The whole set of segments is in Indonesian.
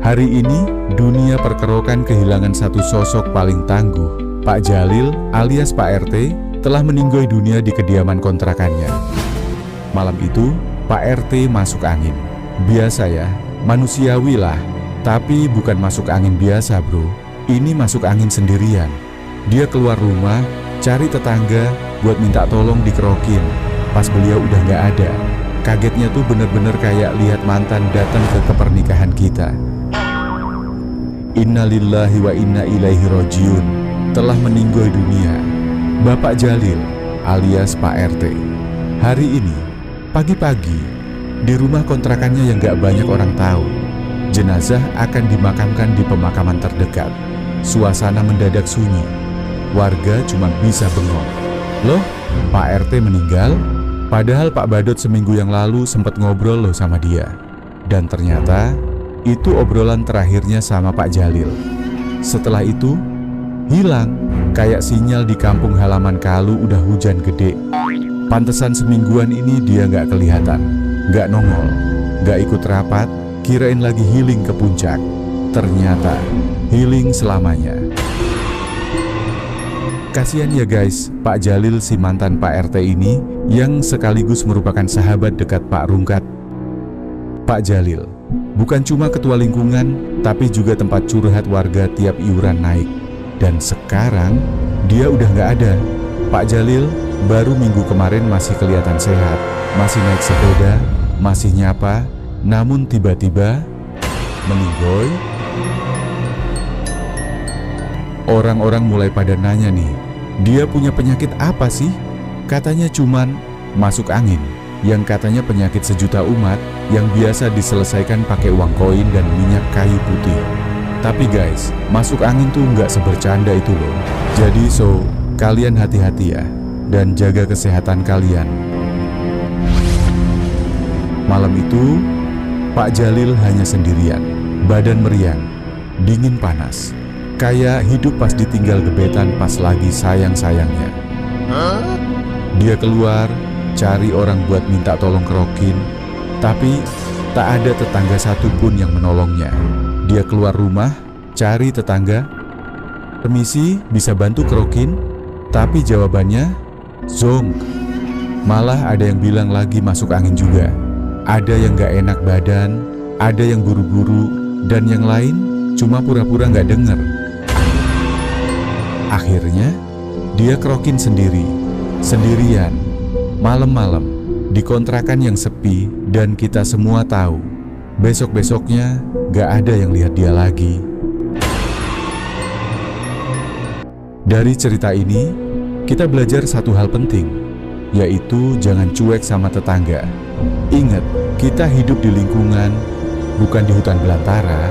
Hari ini, dunia perkerokan kehilangan satu sosok paling tangguh. Pak Jalil alias Pak RT telah meninggoy dunia di kediaman kontrakannya. Malam itu, Pak RT masuk angin. Biasa ya, manusiawi lah. Tapi bukan masuk angin biasa bro. Ini masuk angin sendirian. Dia keluar rumah, cari tetangga buat minta tolong dikerokin. Pas beliau udah gak ada. Kagetnya tuh bener-bener kayak lihat mantan datang ke pernikahan kita. Innalillahi wa inna ilaihi rojiun. Telah meninggoy dunia Bapak Jalil alias Pak RT. Hari ini, pagi-pagi, di rumah kontrakannya yang gak banyak orang tahu, jenazah akan dimakamkan di pemakaman terdekat. Suasana mendadak sunyi. Warga cuma bisa bengong. Loh, Pak RT meninggal? Padahal Pak Badut seminggu yang lalu sempat ngobrol loh sama dia. Dan ternyata, itu obrolan terakhirnya sama Pak Jalil. Setelah itu, hilang. Kayak sinyal di kampung halaman Kalu udah hujan gede. Pantesan semingguan ini dia gak kelihatan, gak nongol, gak ikut rapat, kirain lagi healing ke puncak. Ternyata, healing selamanya. Kasian ya guys, Pak Jalil si mantan Pak RT ini yang sekaligus merupakan sahabat dekat Pak Rungkat. Pak Jalil bukan cuma ketua lingkungan, tapi juga tempat curhat warga tiap iuran naik. Dan sekarang dia udah gak ada. Pak Jalil baru minggu kemarin masih kelihatan sehat, masih naik sepeda, masih nyapa, namun tiba-tiba meninggoy. Orang-orang mulai pada nanya nih, dia punya penyakit apa sih? Katanya cuman masuk angin, yang katanya penyakit sejuta umat yang biasa diselesaikan pakai uang koin dan minyak kayu putih. Tapi guys, masuk angin tuh nggak sebercanda itu loh. Jadi kalian hati-hati ya, dan jaga kesehatan kalian. Malam itu, Pak Jalil hanya sendirian, badan meriang, dingin panas. Kayak hidup pas ditinggal gebetan pas lagi sayang-sayangnya. Dia keluar, cari orang buat minta tolong kerokin, tapi tak ada tetangga satupun yang menolongnya. Dia keluar rumah, cari tetangga, "Permisi, bisa bantu kerokin?" Tapi jawabannya, zonk. Malah ada yang bilang lagi masuk angin juga. Ada yang gak enak badan, ada yang buru-buru, dan yang lain cuma pura-pura gak denger. Akhirnya, dia kerokin sendirian, malam-malam, di kontrakan yang sepi, dan kita semua tahu, besok-besoknya gak ada yang lihat dia lagi. Dari cerita ini, kita belajar satu hal penting, yaitu jangan cuek sama tetangga. Ingat, kita hidup di lingkungan, bukan di hutan belantara.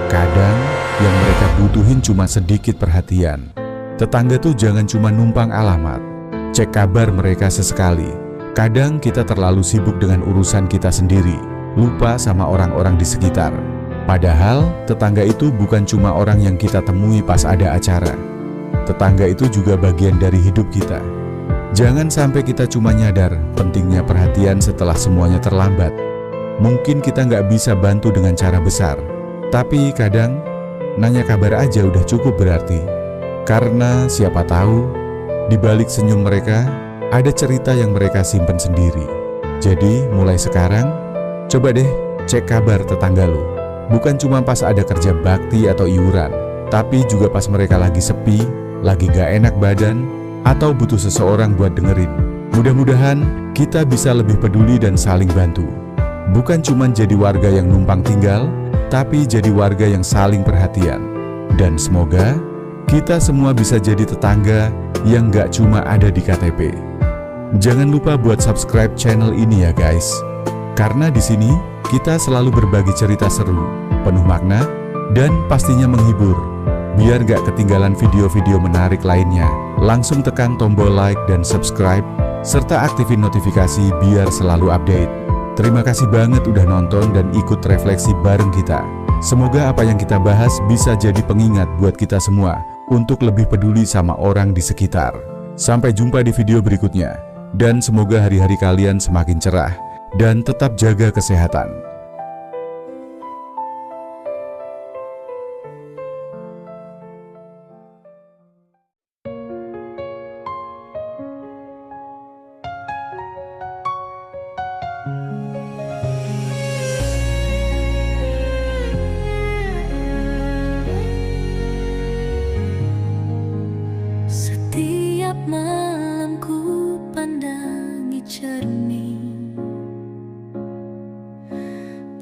Kadang yang mereka butuhin cuma sedikit perhatian. Tetangga tuh jangan cuma numpang alamat, cek kabar mereka sesekali. Kadang kita terlalu sibuk dengan urusan kita sendiri, lupa sama orang-orang di sekitar. Padahal tetangga itu bukan cuma orang yang kita temui pas ada acara. Tetangga itu juga bagian dari hidup kita. Jangan sampai kita cuma nyadar pentingnya perhatian setelah semuanya terlambat. Mungkin kita nggak bisa bantu dengan cara besar, tapi kadang nanya kabar aja udah cukup berarti. Karena siapa tahu, di balik senyum mereka ada cerita yang mereka simpen sendiri. Jadi mulai sekarang, coba deh cek kabar tetangga lo. Bukan cuma pas ada kerja bakti atau iuran, tapi juga pas mereka lagi sepi, lagi gak enak badan, atau butuh seseorang buat dengerin. Mudah-mudahan kita bisa lebih peduli dan saling bantu. Bukan cuma jadi warga yang numpang tinggal, tapi jadi warga yang saling perhatian. Dan semoga kita semua bisa jadi tetangga yang gak cuma ada di KTP. Jangan lupa buat subscribe channel ini ya guys. Karena di sini kita selalu berbagi cerita seru, penuh makna, dan pastinya menghibur. Biar gak ketinggalan video-video menarik lainnya, langsung tekan tombol like dan subscribe, serta aktifin notifikasi biar selalu update. Terima kasih banget udah nonton dan ikut refleksi bareng kita. Semoga apa yang kita bahas bisa jadi pengingat buat kita semua untuk lebih peduli sama orang di sekitar. Sampai jumpa di video berikutnya, dan semoga hari-hari kalian semakin cerah dan tetap jaga kesehatan. cermin.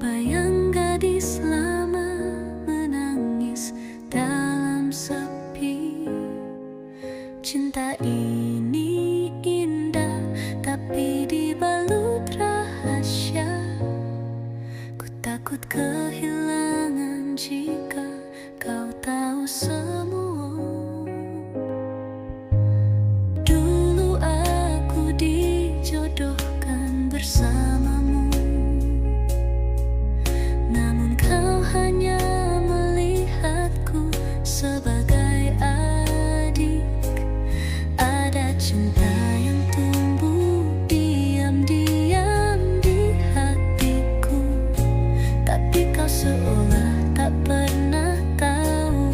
Bayang gadis lama menangis dalam sepi. Cinta ini indah tapi dibalut rahasia. Ku takut kehilangan jika kau tahu semua. Dulu aku dijodohkan bersamamu, namun kau hanya melihatku sebagai adik. Ada cinta yang tumbuh diam-diam di hatiku, tapi kau seolah tak pernah tahu.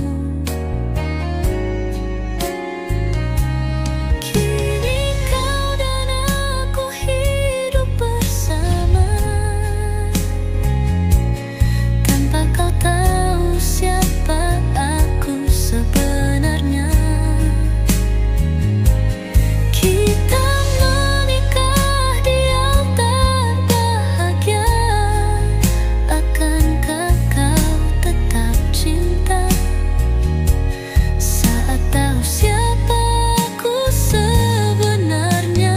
Kini kau dan aku hidup bersama, tanpa kau tahu siapa aku sebenarnya. Kita menikah di altar bahagia. Akankah kau tetap cinta saat tahu siapa aku sebenarnya?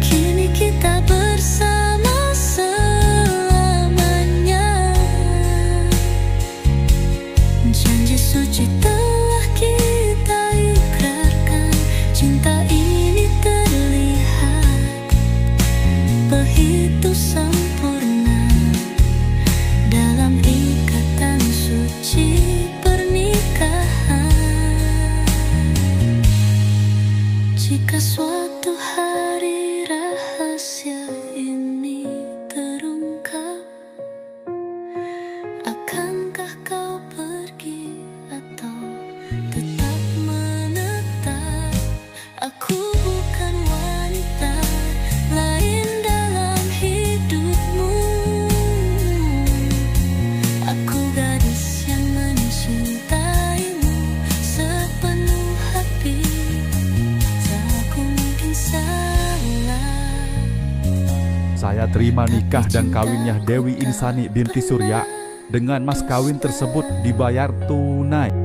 Kini kita bersama selamanya. Janji suci telah kita ikrarkan. Cinta ini terlihat begitu sempurna dalam ikatan suci pernikahan. Jika suatu hari rahasia ini terungkap, akankah kau pergi atau tetap menetap? Aku bukan wanita lain dalam hidupmu. Aku gadis yang mencintaimu sepenuh hati. Tak mungkin salah. Saya terima nikah dan kawinnya Dewi Insani binti Surya. Dengan mas kawin tersebut dibayar tunai.